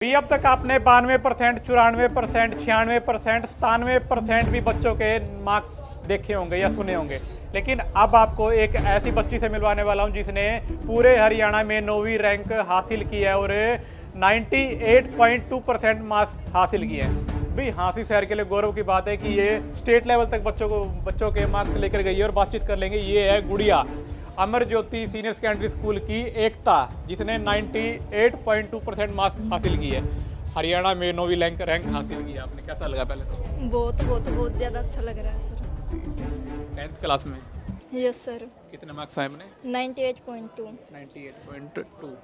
भी अब तक आपने 92%, 94%, 96%, 97% भी बच्चों के मार्क्स देखे होंगे या सुने होंगे। लेकिन अब आपको एक ऐसी बच्ची से मिलवाने वाला हूं जिसने पूरे हरियाणा में 9वीं रैंक हासिल की है और 98.2% मार्क्स हासिल किए हैं। भाई हांसी शहर के लिए गौरव की बात है कि ये स्टेट लेवल तक बच्चों के मार्क्स लेकर गई है। और बातचीत कर लेंगे, ये है गुड़िया Amar Jyoti senior secondary school की एकता, जिसने 98.2% मार्क्स हासिल किए है। हरियाणा में 9वीं रैंक हासिल की है आपने, कैसा लगा पहले तो? बहुत ज़्यादा अच्छा लग रहा है सर। 10th क्लास में यस सर। कितने मार्क्स आए अपने? 98.2। 98.2।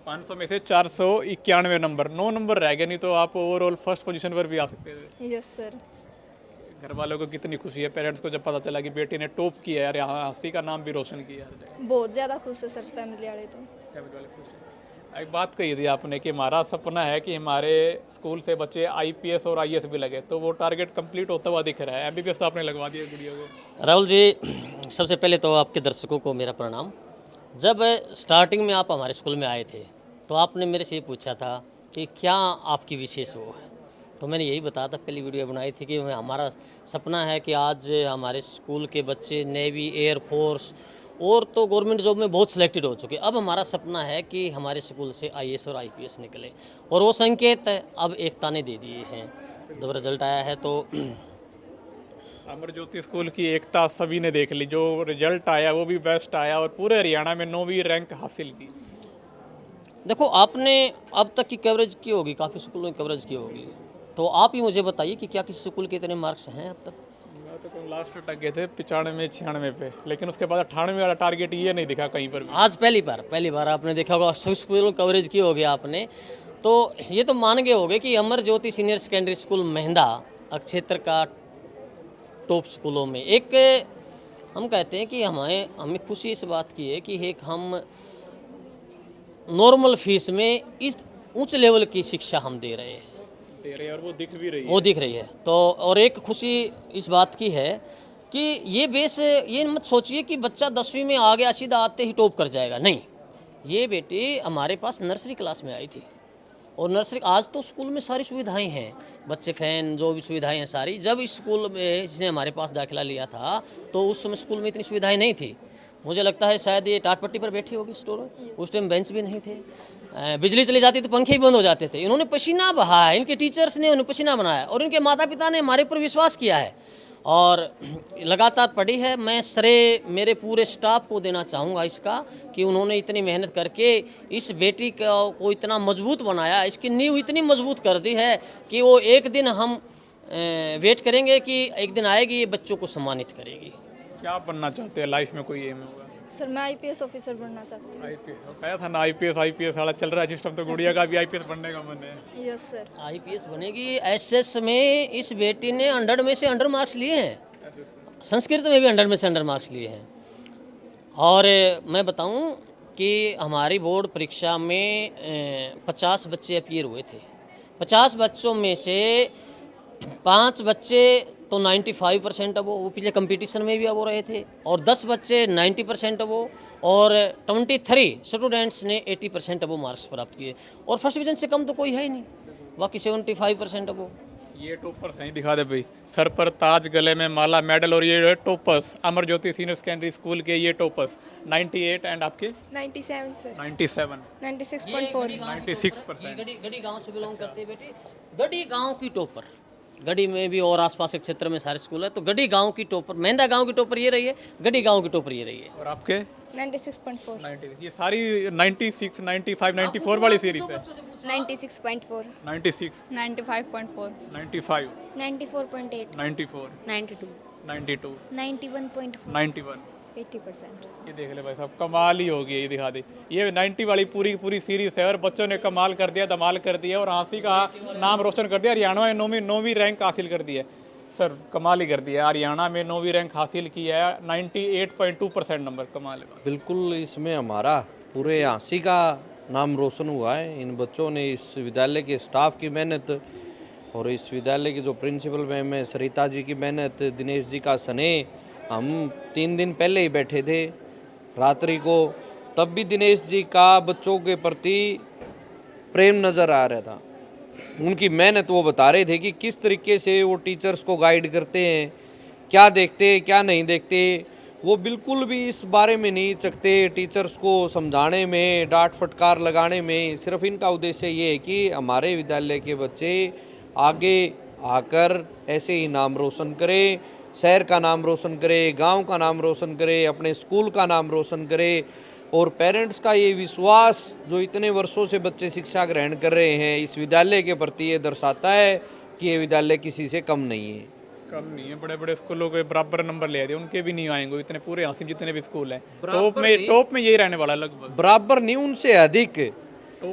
500 में से 491 नंबर, 9 नंबर रह गए, नहीं तो आप ओवरऑल फर्स्ट पोजीशन पर भी आ सकते थे। Yes sir. घर वालों को कितनी खुशी है पेरेंट्स को जब पता चला कि बेटी ने टॉप किया है और यहाँ हंसी का नाम भी रोशन किया है? बहुत ज़्यादा खुश है सर फैमिली वाले तो। फैमिली वाले खुश हैं। एक बात कही थी आपने कि हमारा सपना है कि हमारे स्कूल से बच्चे आईपीएस और आईएएस भी लगे, तो वो टारगेट कंप्लीट होता हुआ दिख रहा है। एमबीबीएस तो आपने लगवा दिया गुड़िया को। राहुल जी, सबसे पहले तो आपके दर्शकों को मेरा प्रणाम। जब स्टार्टिंग में आप हमारे स्कूल में आए थे तो आपने मेरे से ये पूछा था कि क्या आपकी विशेष वो है, तो मैंने यही बताया था, पहली वीडियो बनाई थी कि हमारा सपना है कि आज हमारे स्कूल के बच्चे नेवी, एयरफोर्स और तो गवर्नमेंट जॉब में बहुत सिलेक्टेड हो चुके। अब हमारा सपना है कि हमारे स्कूल से आईएएस और आईपीएस निकले, और वो संकेत अब एकता ने दे दिए हैं। जब रिजल्ट आया है तो अमर ज्योति स्कूल की एकता सभी ने देख ली, जो रिजल्ट आया वो भी बेस्ट आया और पूरे हरियाणा में 9वीं रैंक हासिल की। देखो, आपने अब तक की कवरेज की होगी, काफ़ी स्कूलों की कवरेज की होगी, तो आप ही मुझे बताइए कि क्या किसी स्कूल के इतने मार्क्स हैं अब तक? मैं तो लास्ट टक गए थे 95-96 पे, लेकिन उसके बाद 98 वाला टारगेट ये नहीं दिखा कहीं पर भी। आज पहली बार आपने देखा होगा, सभी स्कूलों कवरेज की होगी आपने, तो ये तो मान गए होगे कि Amar Jyoti senior secondary school मेहंदा क्षेत्र का टॉप स्कूलों में एक, हम कहते हैं कि हमें खुशी इस बात की है कि एक हम नॉर्मल फीस में इस उच्च लेवल की शिक्षा हम दे रहे हैं, और वो दिख भी रही है। वो दिख रही है। तो और एक खुशी इस बात की है कि ये बेस, ये मत सोचिए कि बच्चा 10वीं में आ गया सीधा आते ही टॉप कर जाएगा, नहीं। ये बेटी हमारे पास नर्सरी क्लास में आई थी, और नर्सरी, आज तो स्कूल में सारी सुविधाएं हैं, बच्चे फैन जो भी सुविधाएं हैं सारी। जब इस स्कूल में इसने हमारे पास दाखिला लिया था तो उस समय स्कूल में इतनी सुविधाएं नहीं थी। मुझे लगता है शायद ये टाट पट्टी पर बैठी होगी स्टोर में, उस टाइम बेंच भी नहीं थे, बिजली चली जाती तो पंखे ही बंद हो जाते थे। इन्होंने पसीना बहाया, इनके टीचर्स ने उन्हें पसीना बनाया, और इनके माता पिता ने हमारे ऊपर विश्वास किया है और लगातार पढ़ी है। मैं श्रेय मेरे पूरे स्टाफ को देना चाहूँगा इसका, कि उन्होंने इतनी मेहनत करके इस बेटी को इतना मजबूत बनाया, इसकी नींव इतनी मजबूत कर दी है कि वो एक दिन हम वेट करेंगे कि एक दिन आएगी, ये बच्चों को सम्मानित करेगी। क्या बनना चाहते हैं लाइफ में, कोई एम होगा? सर मैं आईपीएस ऑफिसर बनना चाहती हूँ। आईपीएस कहा था ना, आईपीएस वाला चल रहा है सिस्टम, तो गुड़िया का भी आईपीएस बनने का मन है। Yes sir. आईपीएस बनेगी। एसएस में इस बेटी ने 100 में से 100 मार्क्स लिए हैं, संस्कृत में भी 100 में से 100 मार्क्स लिए हैं। और मैं बताऊं कि हमारी बोर्ड परीक्षा में 50 बच्चे अपीयर हुए थे। 50 बच्चों में से 5 बच्चे तो 95% अब वो पिछले कंपटीशन में भी अब हो रहे थे, और 10 बच्चे 90% अब वो, और 23 स्टूडेंट्स ने 80% अब वो मार्क्स प्राप्त किए, और फर्स्ट डिवीजन से कम तो कोई है ही नहीं, बाकी 75% अब वो। ये टॉपर्स नहीं दिखा दे भाई, सर पर ताज, गले में माला, मेडल, और ये toppers Amar Jyoti senior secondary school के ये टॉपर्स 98 एंड आपके 97 सर। 97 96.4। 96%। गढ़ी गांव से बिलोंग करते हैं बेटे, गढ़ी गांव की टॉपर। गढ़ी में भी और आसपास के क्षेत्र में सारे स्कूल है, तो गढ़ी गांव की टॉपर, मेहंदा गांव की टॉपर ये रही है, गढ़ी गांव की टॉपर ये रही है। और आपके 96.4। 90, ये सारी 96, 95, 94 वाली सीरीज है। 96.4। 96, 95.4। 95, 94.8। 94, 92। 92, 91.4। 91। 80%। ये देख ले भाई साहब, कमाल ही होगी, ये दिखा दी। ये 90 वाली पूरी सीरीज है, और बच्चों ने कमाल कर दिया, धमाल कर दिया, और हंसी का नाम रोशन कर दिया। हरियाणा में 9वीं रैंक हासिल कर दी है सर, कमाल ही कर दिया। हरियाणा में 9वीं रैंक हासिल की है, 98.2% नंबर, कमाल है। बिल्कुल, इसमें हमारा पूरे हंसी का नाम रोशन हुआ है। इन बच्चों ने, इस विद्यालय के स्टाफ की मेहनत, और इस विद्यालय की जो प्रिंसिपल मैम है सरिता जी की मेहनत, दिनेश जी का स्नेह। हम 3 दिन पहले ही बैठे थे रात्रि को, तब भी दिनेश जी का बच्चों के प्रति प्रेम नज़र आ रहा था। उनकी मेहनत वो बता रहे थे कि किस तरीके से वो टीचर्स को गाइड करते हैं, क्या देखते हैं क्या नहीं देखते। वो बिल्कुल भी इस बारे में नहीं चकते टीचर्स को समझाने में, डांट फटकार लगाने में। सिर्फ इनका उद्देश्य ये है कि हमारे विद्यालय के बच्चे आगे आकर ऐसे ही नाम रोशन करें, शहर का नाम रोशन करे, गांव का नाम रोशन करे, अपने स्कूल का नाम रोशन करे। और पेरेंट्स का ये विश्वास जो इतने वर्षों से बच्चे शिक्षा ग्रहण कर रहे हैं इस विद्यालय के प्रति, ये दर्शाता है कि ये विद्यालय किसी से कम नहीं है। कम नहीं है, बड़े बड़े स्कूलों के बराबर नंबर ले दिए, उनके भी नहीं आएंगे इतने पूरे हासिल जितने भी स्कूल हैं। टॉप में यही रहने वाला लगभग, बराबर नहीं, उनसे अधिक।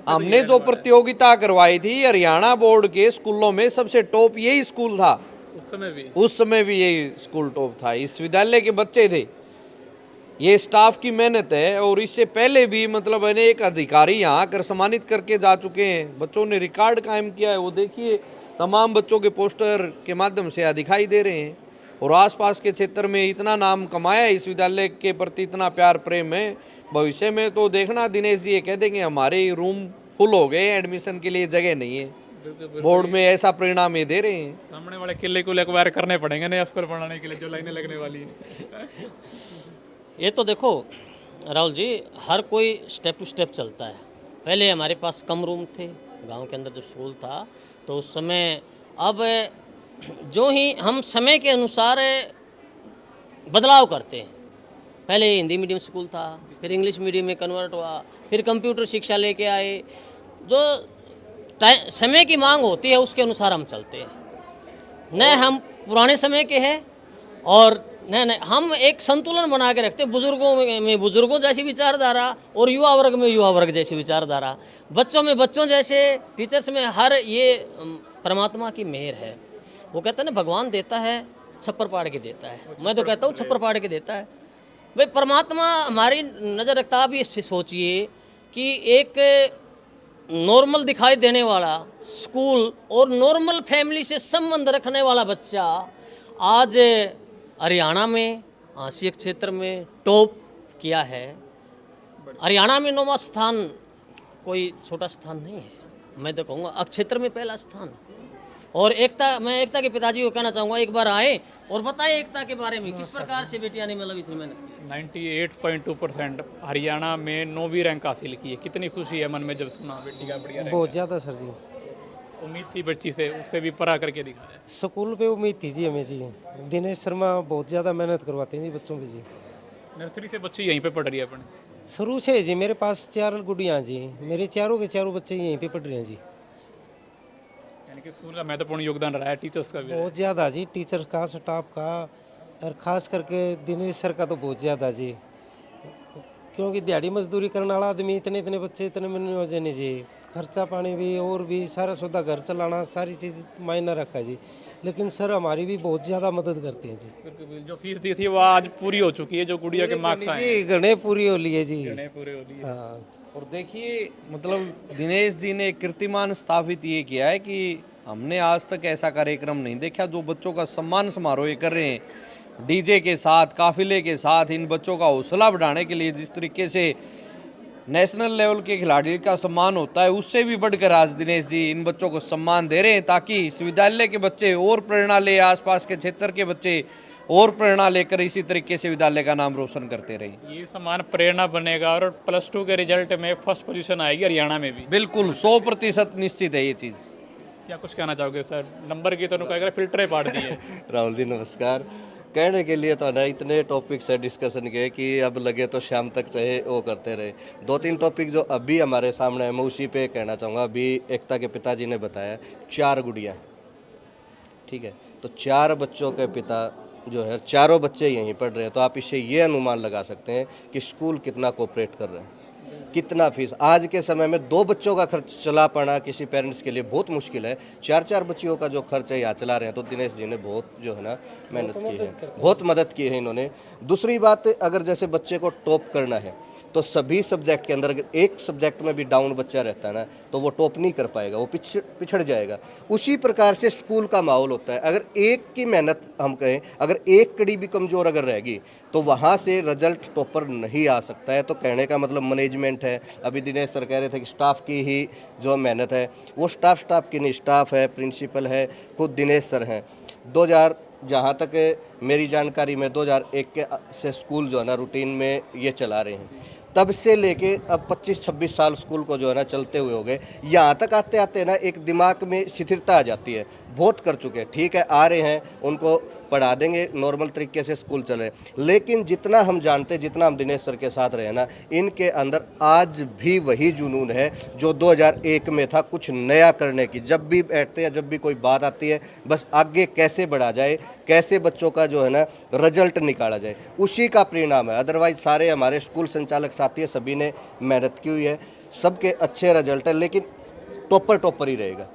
हमने जो प्रतियोगिता करवाई थी हरियाणा बोर्ड के स्कूलों में सबसे टॉप यही स्कूल था। उस समय भी यही स्कूल टॉप था। इस विद्यालय के बच्चे थे, ये स्टाफ की मेहनत है। और इससे पहले भी मतलब अनेक अधिकारी यहाँ आकर सम्मानित करके जा चुके हैं। बच्चों ने रिकॉर्ड कायम किया है, वो देखिए तमाम बच्चों के पोस्टर के माध्यम से दिखाई दे रहे हैं। और आसपास के क्षेत्र में इतना नाम कमाया है, इस विद्यालय के प्रति इतना प्यार प्रेम है। भविष्य में तो देखना दिनेश जी ये कह देंगे हमारे रूम फुल हो गए, एडमिशन के लिए जगह नहीं है। बोर्ड में ऐसा परिणाम ये दे रहे हैं। सामने वाले किले को एक्वायर करने पड़ेंगे नया स्कूल बनाने के लिए, जो लाइनें लगने वाली हैं। ये तो देखो राहुल जी, हर कोई स्टेप टू स्टेप चलता है। पहले हमारे पास कम रूम थे गांव के अंदर जब स्कूल था, तो उस समय, अब जो ही हम समय के अनुसार बदलाव करते हैं। पहले हिंदी मीडियम स्कूल था, फिर इंग्लिश मीडियम में कन्वर्ट हुआ, फिर कंप्यूटर शिक्षा लेके आए। जो समय की मांग होती है उसके अनुसार हम चलते हैं। न हम पुराने समय के हैं और नहीं, हम एक संतुलन बना के रखते हैं। बुजुर्गों में बुजुर्गों जैसी विचारधारा और युवा वर्ग में युवा वर्ग जैसी विचारधारा, बच्चों में बच्चों जैसे, टीचर्स में हर, ये परमात्मा की मेहर है। वो कहते हैं ना, भगवान देता है छप्पर पाड़ के देता है। मैं तो कहता हूँ छप्पर पाड़ के देता है। भाई परमात्मा हमारी नज़र रखता। आप ये सोचिए कि एक नॉर्मल दिखाई देने वाला स्कूल और नॉर्मल फैमिली से संबंध रखने वाला बच्चा आज हरियाणा में आसिया क्षेत्र में टॉप किया है। हरियाणा में 9वां स्थान कोई छोटा स्थान नहीं है। मैं तो कहूँगा क्षेत्र में पहला स्थान। और एकता, मैं एकता के पिताजी को कहना चाहूँगा, एक बार आए और बताए एकता के बारे में, किस प्रकार से बेटिया ने मतलब इतनी मेहनत की। 98.2% हरियाणा में 9वीं रैंक हासिल की है। कितनी खुशी है मन में जब सुना बेटी का बढ़िया रैंक। बहुत ज़्यादा सर जी। उम्मीद थी बच्ची से, उससे भी परा करके दिखाया। स्कूल पे उम्मीद थी जी हमें जी। दिनेश शर्मा बहुत ज़्यादा मेहनत करवाते हैं जी बच्चों पे जी। नर्सरी से बच्ची यहीं पे पढ़ रही है अपने? शुरू से जी मेरे पास 4 गुड़ियाँ जी, मेरे चारों के चारों बच्चे यहीं पे पढ़ रहे हैं जी। यानी कि स्कूल का महत्वपूर्ण योगदान रहा है, टीचर्स का भी। बहुत ज़्यादा जी, टीचर का, स्टाफ का, और ख़ास करके दिनेश सर का तो बहुत ज़्यादा जी। क्योंकि दिहाड़ी मजदूरी करने वाला आदमी, इतने इतने बच्चे, इतने मनोरंजन जी, खर्चा पानी भी और भी सारा सौदा, घर चलाना, सारी चीज़ मायने रखा जी। लेकिन सर हमारी भी बहुत ज़्यादा मदद करते हैं जी। जो फीस दी थी वो आज पूरी हो चुकी है, जो गुड़िया के मार्क्स आए जी गणे पूरी हो लिए जी। पूरे हो लिए। हाँ। और देखिए मतलब दिनेश जी ने एक कीर्तिमान स्थापित ये किया है कि हमने आज तक ऐसा कार्यक्रम नहीं देखा जो बच्चों का सम्मान समारोह कर रहे हैं डीजे के साथ, काफिले के साथ। इन बच्चों का हौसला बढ़ाने के लिए जिस तरीके से नेशनल लेवल के खिलाड़ी का सम्मान होता है, उससे भी बढ़कर आज दिनेश जी इन बच्चों को सम्मान दे रहे हैं, ताकि इस विद्यालय के बच्चे और प्रेरणा ले, आसपास के क्षेत्र के बच्चे और प्रेरणा लेकर इसी तरीके से विद्यालय का नाम रोशन करते रहे। ये सम्मान प्रेरणा बनेगा और +2 के रिजल्ट में फर्स्ट पोजीशन आएगी हरियाणा में भी। बिल्कुल 100% निश्चित है ये चीज़। क्या कुछ कहना चाहोगे सर? नंबर की तो कहेगा फिल्टर पाड़ दिए। राहुल जी नमस्कार। कहने के लिए तो ना इतने टॉपिक से डिस्कशन किए कि अब लगे तो शाम तक चाहे वो करते रहे। 2-3 टॉपिक जो अभी हमारे सामने है मैं उसी पे कहना चाहूँगा। अभी एकता के पिताजी ने बताया 4 गुड़ियाँ, ठीक है, तो 4 बच्चों के पिता जो है, चारों बच्चे यहीं पढ़ रहे हैं, तो आप इससे ये अनुमान लगा सकते हैं कि स्कूल कितना कोऑपरेट कर रहे हैं, कितना फीस। आज के समय में 2 बच्चों का खर्च चला पाना किसी पेरेंट्स के लिए बहुत मुश्किल है। 4-4 बच्चियों का जो खर्च है यहाँ चला रहे हैं, तो दिनेश जी ने बहुत जो है ना मेहनत की है, बहुत मदद की है इन्होंने। दूसरी बात, अगर जैसे बच्चे को टॉप करना है तो सभी सब्जेक्ट के अंदर अगर एक सब्जेक्ट में भी डाउन बच्चा रहता है ना तो वो टॉप नहीं कर पाएगा, वो पिछड़ जाएगा। उसी प्रकार से स्कूल का माहौल होता है। अगर एक की मेहनत हम कहें, अगर एक कड़ी भी कमज़ोर अगर रहेगी तो वहाँ से रिजल्ट टॉपर नहीं आ सकता है। तो कहने का मतलब मैनेजमेंट है। अभी दिनेश सर कह रहे थे कि स्टाफ की ही जो मेहनत है वो स्टाफ की नहीं, स्टाफ है, प्रिंसिपल है, खुद दिनेश सर हैं। 2000 जहाँ तक मेरी जानकारी में 2001 के से स्कूल जो है ना रूटीन में ये चला रहे हैं। तब से लेके अब 25-26 साल स्कूल को जो है ना चलते हुए हो गए। यहाँ तक आते आते ना एक दिमाग में शिथिलता आ जाती है। बहुत कर चुके हैं, ठीक है, आ रहे हैं, उनको पढ़ा देंगे, नॉर्मल तरीके से स्कूल चले। लेकिन जितना हम जानते, जितना हम दिनेश सर के साथ रहे ना, इनके अंदर आज भी वही जुनून है जो 2001 में था, कुछ नया करने की। जब भी बैठते हैं, जब भी कोई बात आती है, बस आगे कैसे बढ़ा जाए, कैसे बच्चों का जो है ना रिजल्ट निकाला जाए, उसी का परिणाम है। अदरवाइज सारे हमारे स्कूल संचालक साथी है, सभी ने मेहनत की हुई है, सबके अच्छे रिजल्ट है, लेकिन टॉपर ही रहेगा।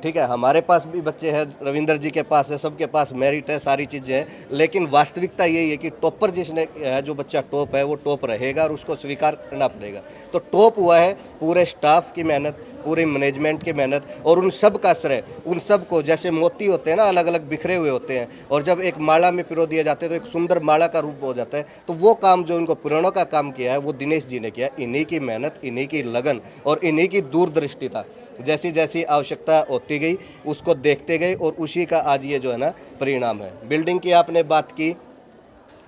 ठीक है, हमारे पास भी बच्चे हैं, रविंदर जी के पास है, सबके पास मेरिट है, सारी चीज़ें हैं, लेकिन वास्तविकता यही है कि टॉपर जिसने है, जो बच्चा टॉप है वो टॉप रहेगा और उसको स्वीकार करना पड़ेगा। तो टॉप हुआ है पूरे स्टाफ की मेहनत, पूरे मैनेजमेंट की मेहनत, और उन सब का श्रेय उन सब को, जैसे मोती होते हैं ना, अलग अलग बिखरे हुए होते हैं, और जब एक माला में पिरो दिए जाते हैं तो एक सुंदर माला का रूप हो जाता है। तो वो काम जो इनको पुराणों का काम किया है वो दिनेश जी ने किया। इन्हीं की मेहनत, इन्हीं की लगन और इन्हीं की दूरदृष्टिता, जैसी जैसी आवश्यकता होती गई उसको देखते गए, और उसी का आज ये जो है ना परिणाम है। बिल्डिंग की आपने बात की,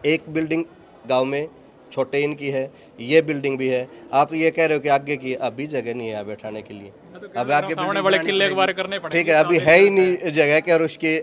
एक बिल्डिंग गांव में छोटे इनकी है, ये बिल्डिंग भी है। आप ये कह रहे हो कि आगे की अभी जगह नहीं है यहाँ बैठाने के लिए, अब आगे बड़े किले बार करने पड़ेंगे। ठीक है, अभी है ही नहीं जगह के, और उसकी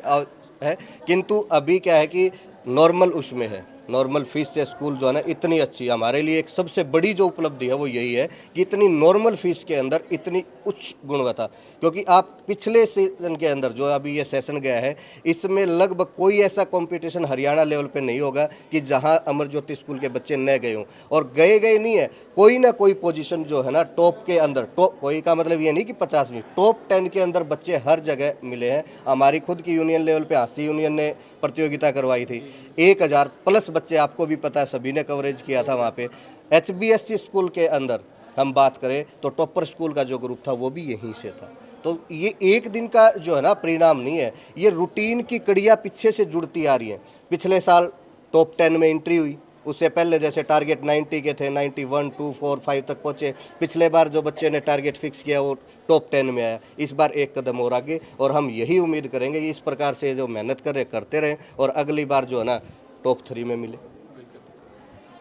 है। किंतु अभी क्या है कि नॉर्मल उसमें है, नॉर्मल फीस से स्कूल जो है ना इतनी अच्छी, हमारे लिए एक सबसे बड़ी जो उपलब्धि है वो यही है कि इतनी नॉर्मल फीस के अंदर इतनी उच्च गुणवत्ता। क्योंकि आप पिछले सीजन के अंदर जो अभी ये सेशन गया है, इसमें लगभग कोई ऐसा कंपटीशन हरियाणा लेवल पे नहीं होगा कि जहां अमर ज्योति स्कूल के बच्चे न गए हों। और गए नहीं है, कोई ना कोई पोजीशन जो है ना टॉप के अंदर, टॉप कोई का मतलब ये नहीं कि 50वीं, टॉप 10 के अंदर बच्चे हर जगह मिले हैं। हमारी खुद की यूनियन लेवल पे हास्य यूनियन ने प्रतियोगिता करवाई थी, 1000 प्लस बच्चे, आपको भी पता है, सभी ने कवरेज किया था वहाँ पे। HBSC स्कूल के अंदर हम बात करें तो टॉपर स्कूल का जो ग्रुप था वो भी यहीं से था। तो ये एक दिन का जो है ना परिणाम नहीं है, ये रूटीन की कड़ियाँ पीछे से जुड़ती आ रही हैं। पिछले साल टॉप 10 में एंट्री हुई, उससे पहले जैसे टारगेट 90 के थे, 91, 2, 4, 5 तक पहुँचे। पिछले बार जो बच्चे ने टारगेट फिक्स किया वो टॉप 10 में आया। इस बार एक कदम और आगे, और हम यही उम्मीद करेंगे कि इस प्रकार से जो मेहनत करते रहें और अगली बार जो है ना टॉप 3 में मिले।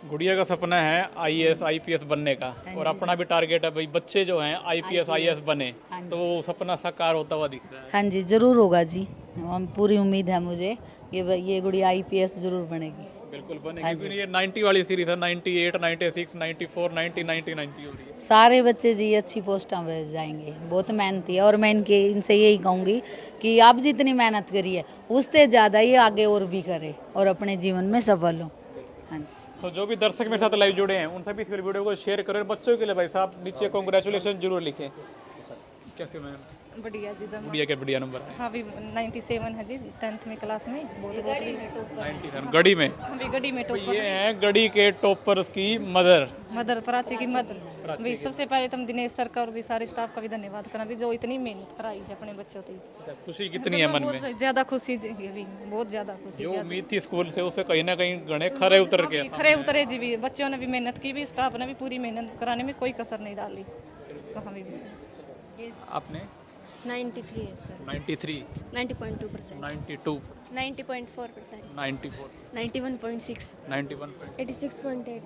गुड़िया का सपना है IAS IPS बनने का, और अपना भी टारगेट है भाई बच्चे जो हैं IPS IAS बने, तो वो सपना साकार होता हुआ दिख रहा है। हाँ जी, ज़रूर होगा जी, हम पूरी उम्मीद है मुझे ये गुड़िया IPS ज़रूर बनेगी। बिल्कुल बनेगी, क्योंकि ये 90 वाली सीरीज है, 98, 96, 94, 90, 90 हो रही है। सारे बच्चे जी अच्छी पोस्टां पे जाएंगे, बहुत मेहनती है। और मैं इनसे यही कहूँगी कि आप जितनी मेहनत करिए उससे ज़्यादा ये आगे और भी करे और अपने जीवन में सफल हो। हाँ जी, तो जो भी दर्शक मेरे साथ लाइव जुड़े हैं उन सभी इस वीडियो को शेयर करें। बच्चों के लिए भाई साहब नीचे कांग्रेचुलेशन जरूर लिखें। कैसे मैम? बढ़िया जी, गुड़िया के बढ़िया नंबर है। हाँ अभी 97 है जी, 10th में क्लास में, बहुत 97 गढ़ी में। अभी गढ़ी में तो ये हैं गढ़ी के टॉपर्स की मदर, मदर प्राची की मदर। भी सबसे पहले तो हम दिनेश सर का और भी सारे स्टाफ का भी धन्यवाद करना भी, जो इतनी मेहनत कराई है अपने बच्चों की। खुशी कितनी है मन में? बहुत ज़्यादा खुशी जी, अभी बहुत ज़्यादा खुशी। जो उम्मीद थी स्कूल से उसे कहीं ना कहीं गणे खरे उतर के खरे उतरे जी भी, बच्चों ने भी मेहनत की भी, स्टाफ ने भी पूरी मेहनत कराने में कोई कसर नहीं डाली। तो हमें भी आपने 93 है सर। 93, 90.2%, 92, 90.4%, 94, 91.6, 91, 86.8,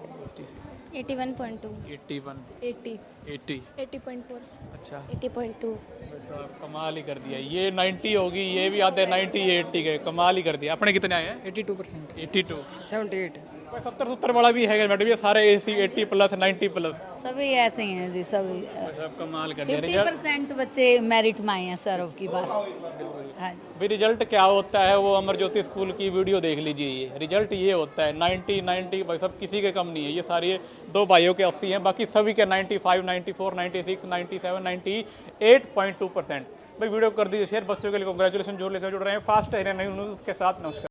81.2, 81, 80, 80। 80.4, अच्छा, 80.2। साहब कमाल ही कर दिया। ये 90 होगी, ये भी आते 90, 80 गए, कमाल ही कर दिया। अपने कितने आए हैं? 82%, 82, 78, 70 वाला भी है मैडम, ये सारे 80 प्लस 90 प्लस, सभी ऐसे ही हैं जी, सभी सब कमाल कर दिया। 50% बच्चे मेरिट में आए हैं सर अब की बार। हाँ जी, भाई रिजल्ट क्या होता है वो अमर ज्योति स्कूल की वीडियो देख लीजिए। ये रिजल्ट ये होता है 90 भाई सब किसी के कम नहीं है। ये सारे 2 भाइयों के 80 हैं, बाकी सभी के 95, 94, 96, 97, 98.2%। भाई वीडियो कर दीजिए शेयर। बच्चों के लिए कांग्रेचुलेशन, जो लेकर जुड़ रहे हैं फास्ट है नहीं उसके साथ। नमस्कार।